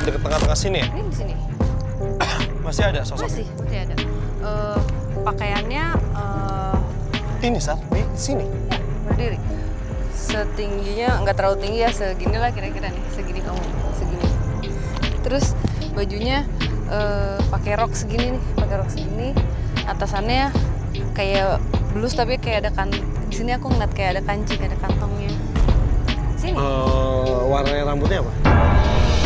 Deket tengah-tengah sini ya? Ini di sini. Masih ada sosoknya? Masih ada. Pakaiannya Ini, Sar, di sini. ya, berdiri. Setingginya nggak terlalu tinggi ya, segini lah kira-kira nih, segini kamu, segini. Terus bajunya pakai rok segini nih, atasannya kayak blus tapi kayak ada di sini aku ngeliat kayak ada kancing, ada kantongnya. Sini. Warnanya rambutnya apa?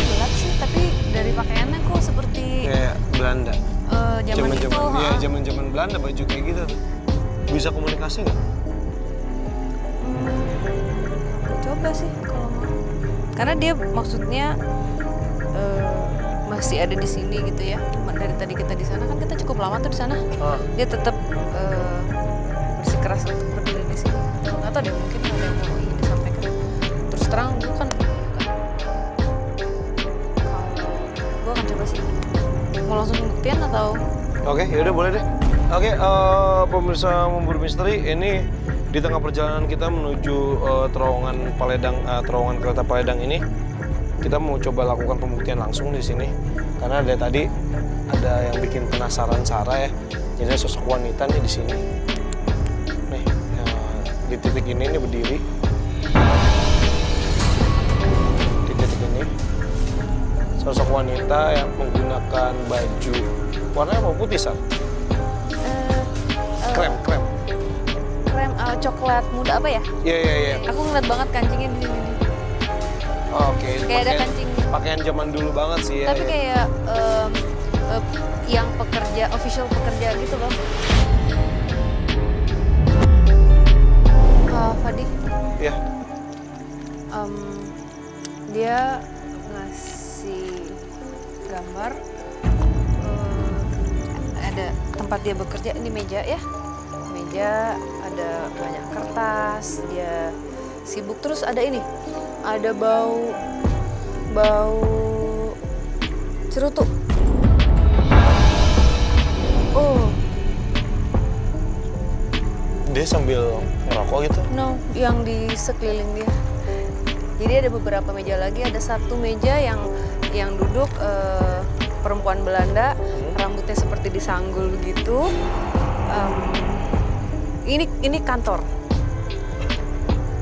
Gelap sih, tapi dari pakaiannya kok seperti Kayak Belanda. zaman itu. Iya, zaman Belanda baju kayak gitu tuh. Bisa komunikasi nggak? Aku coba sih kalau mau. Karena dia maksudnya masih ada di sini gitu ya. Dari tadi kita di sana kan kita cukup lama tuh di sana. Dia tetap bersikeras untuk berdiri di sini. Nggak tahu deh, mungkin ada yang mau ingin disampaikan. Terus terang gue kan kalau gue akan coba sih. Mau langsung buktian atau? Oke, yaudah boleh deh. Oke, pemirsa Memburu Misteri, ini di tengah perjalanan kita menuju terowongan kereta Paledang ini, kita mau coba lakukan pembuktian langsung di sini. Karena dari tadi ada yang bikin penasaran Sarah ya. Jadi sosok wanita nih di sini. Nih, di titik ini nih berdiri. Di titik ini, sosok wanita yang menggunakan baju warnanya apa, putih, Sar? Krem. Coklat muda apa ya? Iya. Aku ngeliat banget kancingnya di sini. Oke, Kayak ada kancing. Pakaian zaman dulu banget sih ya. Tapi kayak yang official pekerja gitu loh. Fadi, Iya. dia ngasih gambar ada tempat dia bekerja, ini meja ya. Meja ada banyak kertas, dia sibuk, terus ada ini, ada bau cerutu. Oh, Dia sambil ngerokok gitu? no, yang di sekeliling dia. Jadi ada beberapa meja lagi, ada satu meja yang duduk perempuan Belanda, rambutnya seperti disanggul begitu. Ini kantor.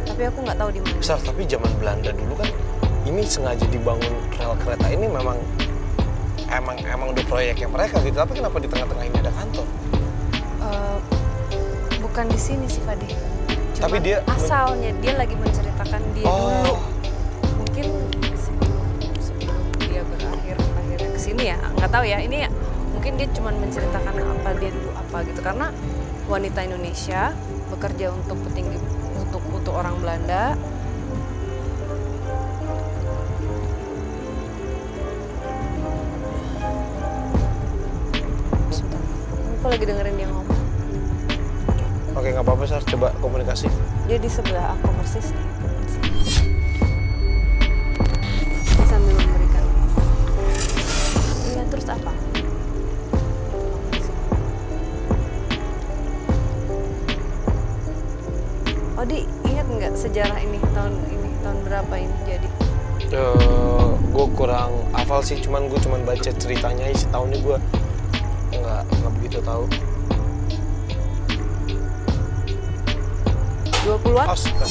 Tapi aku nggak tahu di mana. Besar, tapi zaman Belanda dulu kan ini sengaja dibangun rel kereta ini emang udah proyeknya mereka gitu. Tapi kenapa di tengah-tengah ini ada kantor? Bukan di sini sih, Fadi. Tapi dia asalnya dia lagi menceritakan dia dulu. Mungkin sebelum dia akhirnya ke sini ya, nggak tahu ya. Ini ya, mungkin dia cuma menceritakan apa dia dulu apa gitu, karena wanita Indonesia bekerja untuk petinggi untuk orang Belanda. Sebentar, aku lagi dengerin dia ngomong. Oke, nggak apa-apa, Sar. Coba komunikasi. Dia di sebelah aku persis nih. Sambil memberikan. Iya, terus apa? Odi, ingat nggak sejarah ini tahun berapa ini jadi? Gue kurang hafal sih, cuman baca ceritanya isi tahunnya gue nggak begitu tahu. 20-an? Astaga.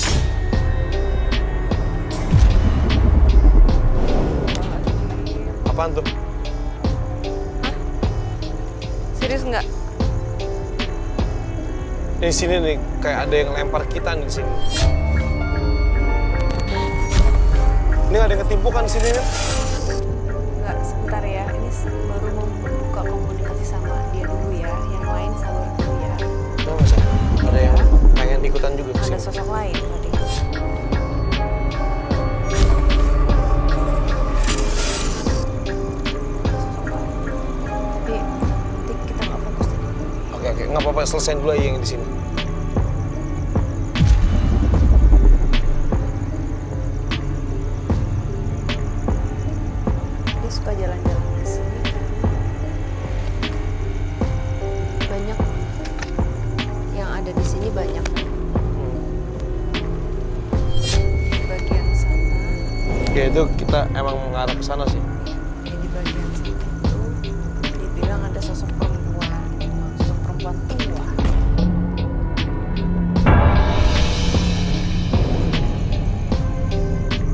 Apaan tuh? Hah? Serius nggak? Di sini nih kayak ada yang lempar kita nih di sini. Ini ada yang ketimpukan di sini nih. Nggak, sebentar ya. Ini baru mau buka komunikasi sama dia dulu ya. Yang lain sabar dulu ya. Nggak masa? Ada yang pengen ikutan juga ke Ada sini. sosok lain tadi. Tapi nanti kita nggak fokus di sini. Oke, nggak apa-apa, selesain dulu aja yang di sini. Dia suka jalan-jalan di sini karena banyak yang ada di sini banyak. Di bagian sana. Ya itu kita emang mengarah ke sana sih. ada sosok perempuan tua.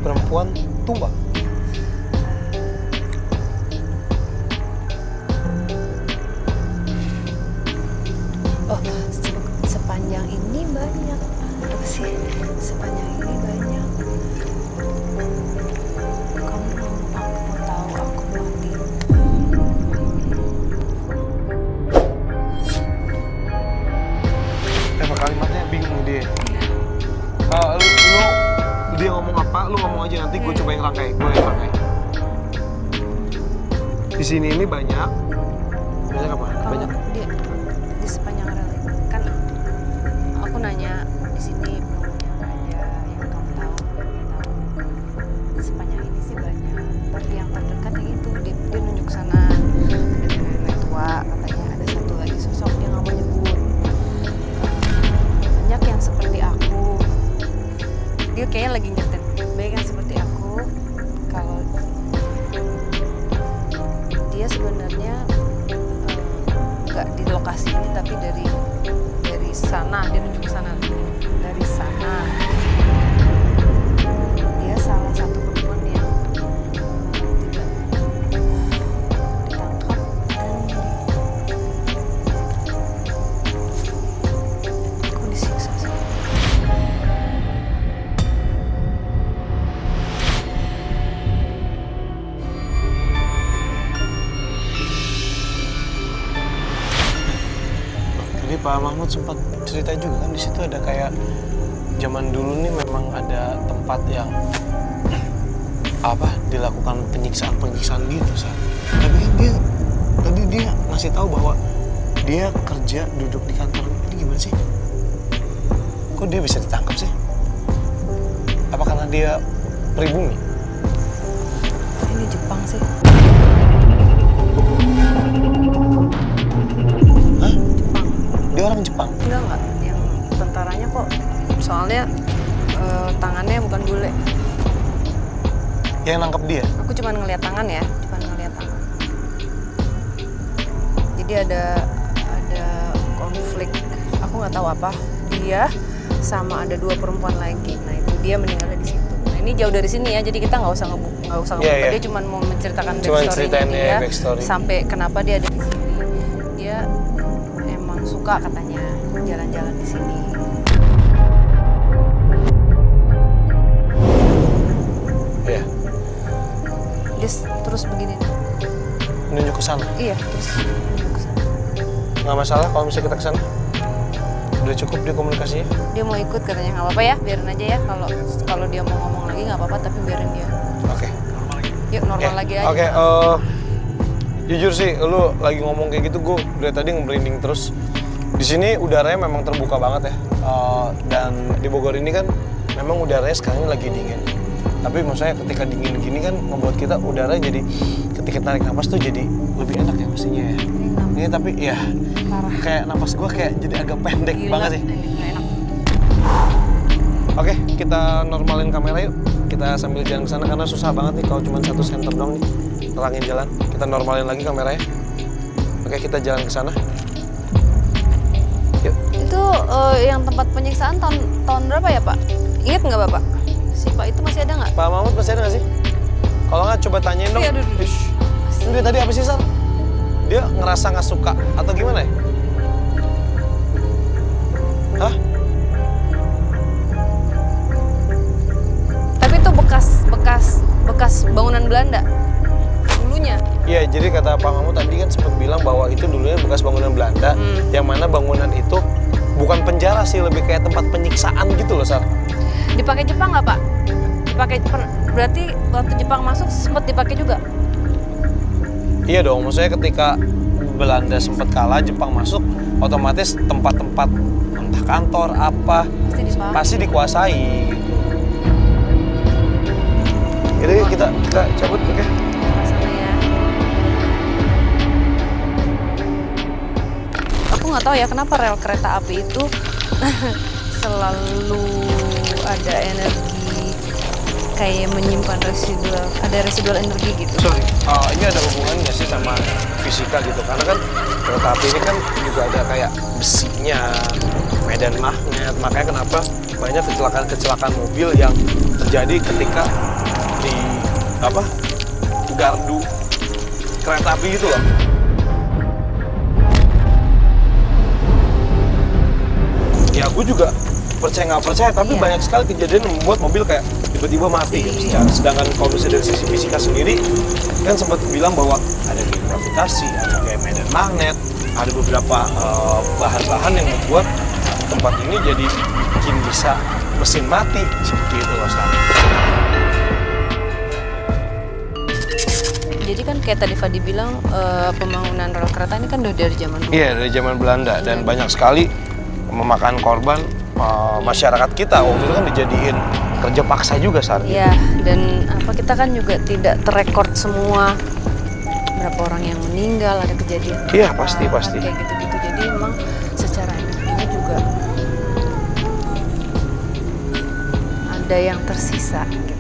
Perempuan tua. Oh, sepanjang ini banyak. Apa sih? Sepanjang ini banyak. Kamu mau tahu aku mati? Kalimatnya bingung dia. Dia ngomong apa, lu ngomong aja, nanti gue coba yang rangkai. Di sini ini banyak apa? Kalau Banyak. di sepanjang rel itu kan aku nanya di sini penunggunya apa aja yang kamu tahu, di sepanjang ini sih banyak, tapi yang terdekat yang itu dia nunjuk sana, ada nenek tua, katanya ada satu lagi sosok dia nggak mau nyebut. Banyak yang seperti aku, dia kayaknya lagi nyetir, banyak yang seperti aku. Kalau dia sebenarnya nggak di lokasi ini tapi dari sana, dia nunjuk ke sana, dari sana. Dia salah satu perempuan yang tidak ditangkap dan aku disiksa sih. Jadi Pak Mahmud sempat cerita juga kan di situ ada kayak zaman dulu nih memang ada tempat yang dilakukan penyiksaan gitu, Sa. Tapi kan tadi dia ngasih tahu bahwa dia kerja duduk di kantor. Ini gimana sih? Kok dia bisa ditangkap sih? Apa karena dia pribumi? Ini Jepang sih. Hah? Dia orang Jepang? Enggak, yang tentaranya kok, soalnya tangannya bukan bule. Yang nangkep dia? Aku cuma ngeliat tangan ya, jadi ada konflik, aku nggak tahu apa, dia sama ada 2 perempuan lagi. Nah itu dia meninggalnya di situ. Nah ini jauh dari sini ya, jadi kita nggak usah ngebuka. Yeah. Dia cuma mau menceritakan Cuma backstory-nya dia backstory. sampai kenapa dia ada di sini. Dia emang suka katanya jalan-jalan di sini. Iya. Dia terus begini. Menunjuk ke sana. Iya, terus menunjuk ke sana. Nggak masalah kalau misalnya kita ke sana. Udah cukup dia komunikasinya. Dia mau ikut katanya, nggak apa-apa ya, biarin aja ya. Kalau dia mau ngomong lagi nggak apa-apa, tapi biarin dia. Oke. Yuk normal lagi aja. Oke, jujur sih, lu lagi ngomong kayak gitu, gue dari tadi nge-branding terus. Di sini udaranya memang terbuka banget ya, dan di Bogor ini kan memang udaranya sekarang ini lagi dingin. Tapi maksudnya ketika dingin gini kan ngebuat kita udara jadi ketika tarik napas tuh jadi lebih enak ya pastinya ya. Ini tapi ya Parah. kayak napas gue kayak jadi agak pendek banget sih. Nggak enak. Oke, kita normalin kamera yuk. Kita sambil jalan ke sana karena susah banget nih kalau cuma satu center doang nih terangin jalan. Kita normalin lagi kameranya. Oke, kita jalan ke sana. Yuk. Itu yang tempat penyiksaan tahun berapa ya Pak? Ingat nggak Bapak? Si Pak itu masih ada nggak? Pak Mahmud masih ada nggak sih? Kalau nggak coba tanyain dong. Iya, aduh. Ish. Ini dia tadi apa sih, Sar? Dia ngerasa nggak suka atau gimana ya? Hah? Tapi itu bekas bangunan Belanda dulunya. Iya, jadi kata Pak Mahmud tadi kan sempat bilang bahwa itu dulunya bekas bangunan Belanda, yang mana bangunan itu bukan penjara sih, lebih kayak tempat penyiksaan gitu loh, Sar. Dipakai Jepang nggak Pak? Berarti waktu Jepang masuk sempat dipakai juga? Iya dong, maksudnya ketika Belanda sempat kalah, Jepang masuk, otomatis tempat-tempat entah kantor apa pasti dikuasai gitu. Jadi kita cabut, oke? Ke sana ya. Aku nggak tahu ya kenapa rel kereta api itu selalu ada energi kayak menyimpan residual energi gitu. Sorry, ini ada hubungannya nggak sih sama fisika gitu? Karena kan kereta api ini kan juga ada kayak besinya, medan magnet. Makanya kenapa banyak kecelakaan mobil yang terjadi ketika di gardu kereta api gitu loh. Ya aku juga percaya nggak percaya, tapi Iya. banyak sekali kejadian yang membuat mobil kayak tiba-tiba mati gitu. Sedangkan kalau misalnya dari sisi fisika sendiri kan sempat bilang bahwa ada kayak gravitasi, ada kayak medan magnet, ada beberapa bahan-bahan yang membuat tempat ini jadi bikin bisa mesin mati seperti itu loh, Stan. Jadi kan kayak tadi Fadi bilang pembangunan rel kereta ini kan udah dari zaman dulu. Iya, dari zaman Belanda dan banyak sekali memakan korban masyarakat kita. Waktu itu kan dijadiin kerja paksa juga saat itu. Iya, dan kita kan juga tidak terrekord semua berapa orang yang meninggal, ada kejadian. Iya, pasti. Kayak gitu-gitu. Jadi emang secara energinya juga ada yang tersisa gitu.